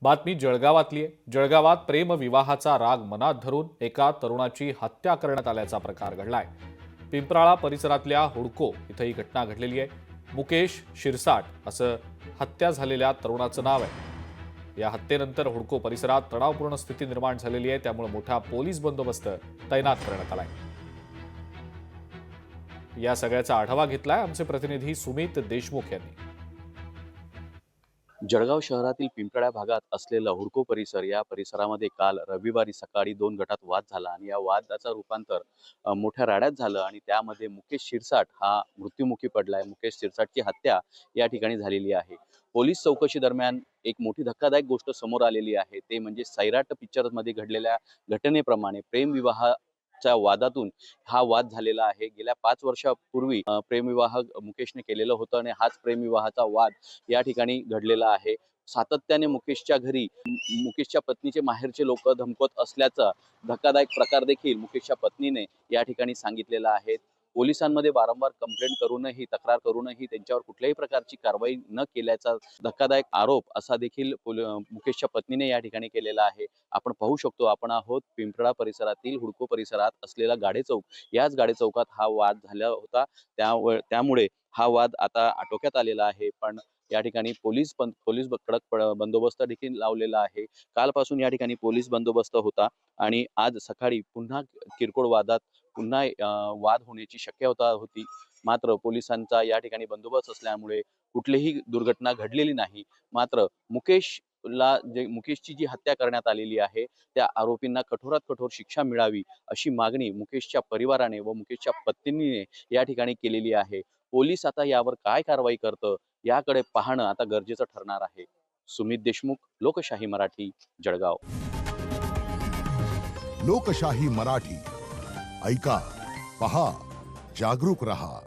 बातमी जळगावातली आहे। जळगावात प्रेमविवाहाचा राग मनात धरून एका तरुणाची हत्या करण्यात आल्याचा प्रकार घडलाय। पिंपराळा परिसरातल्या हुडको इथं ही घटना घडलेली आहे। मुकेश शिरसाट असं हत्या झालेल्या तरुणाचं नाव आहे। या हत्येनंतर हुडको परिसरात तणावपूर्ण स्थिती निर्माण झालेली आहे, त्यामुळे मोठा पोलीस बंदोबस्त तैनात करण्यात आलाय। या सगळ्याचा आढावा घेतलाय आमचे प्रतिनिधी सुमित देशमुख यांनी। जळगाव शहरातील पिंपळा भागात असलेला हुडको परिसर, या परिसरामध्ये काल रविवारी सकाळी 2 गटात वाद झाला आणि या वादाचं रूपांतर मोठ्या राड्यात झालं आणि त्यामध्ये मुकेश शिरसाट हा मृत्युमुखी पडलाय। मुकेश शिरसाटची हत्या या ठिकाणी झालेली आहे। पोलीस चौकशी दरम्यान एक मोठी धक्कादायक गोष्ट समोर आलेली आहे, ते म्हणजे सैराट पिक्चरमध्ये घडलेल्या घटनेप्रमाणे प्रेमविवाहाच्या वादातून हा वाद झालेला आहे। गेल्या 5 वर्षापूर्वी प्रेमविवाह मुकेशने केलेलं होतं आणि हाच प्रेमविवाहाचा वाद या ठिकाणी घडलेला आहे। सातत्याने मुकेशच्या घरी मुकेशच्या पत्नीचे माहेरचे लोक धमकवत असल्याचा धक्कादायक प्रकार देखील मुकेशच्या पत्नीने या ठिकाणी सांगितलेला आहे। पोलिसांमध्ये वारंवार कंप्लेंट करूनही, तक्रार करूनही त्यांच्यावर कुठल्याही प्रकारची कारवाई न केल्याचा धक्कादायक आरोप असा देखील मुकेशच्या पत्नीने या ठिकाणी केलेला आहे। आपण पाहू शकतो, आपण आहोत पिंपळा परिसरातील हुडको परिसरात असलेला गाडे चौक। याच गाडे चौकात हा वाद झाला होता। त्यामुळे हा वाद आता आटोक्यात आलेला आहे, पण या ठिकाणी पोलीस कडक बंदोबस्त देखील लावलेला आहे। कालपासून या ठिकाणी पोलीस बंदोबस्त होता आणि आज सकाळी पुन्हा किरकोळ वादात पुन्हा वाद होण्याची शक्यता होती। मात्र पोलिसांचा या ठिकाणी बंदोबस्त असल्यामुळे कुठलीही दुर्घटना घडलेली नाही। मात्र मुकेशची जी हत्या करण्यात आलेली आहे, त्या आरोपींना कठोरात कठोर शिक्षा मिळावी अशी मागणी मुकेशच्या परिवाराने व मुकेशच्या पत्नीने या ठिकाणी केलेली आहे। पोलीस आता यावर काय कारवाई करतं याकडे पाहणं आता गरजेचं ठरणार आहे। सुमित देशमुख, लोकशाही मराठी, जळगाव। लोकशाही मराठी ऐका, पहा, जागरूक रहा।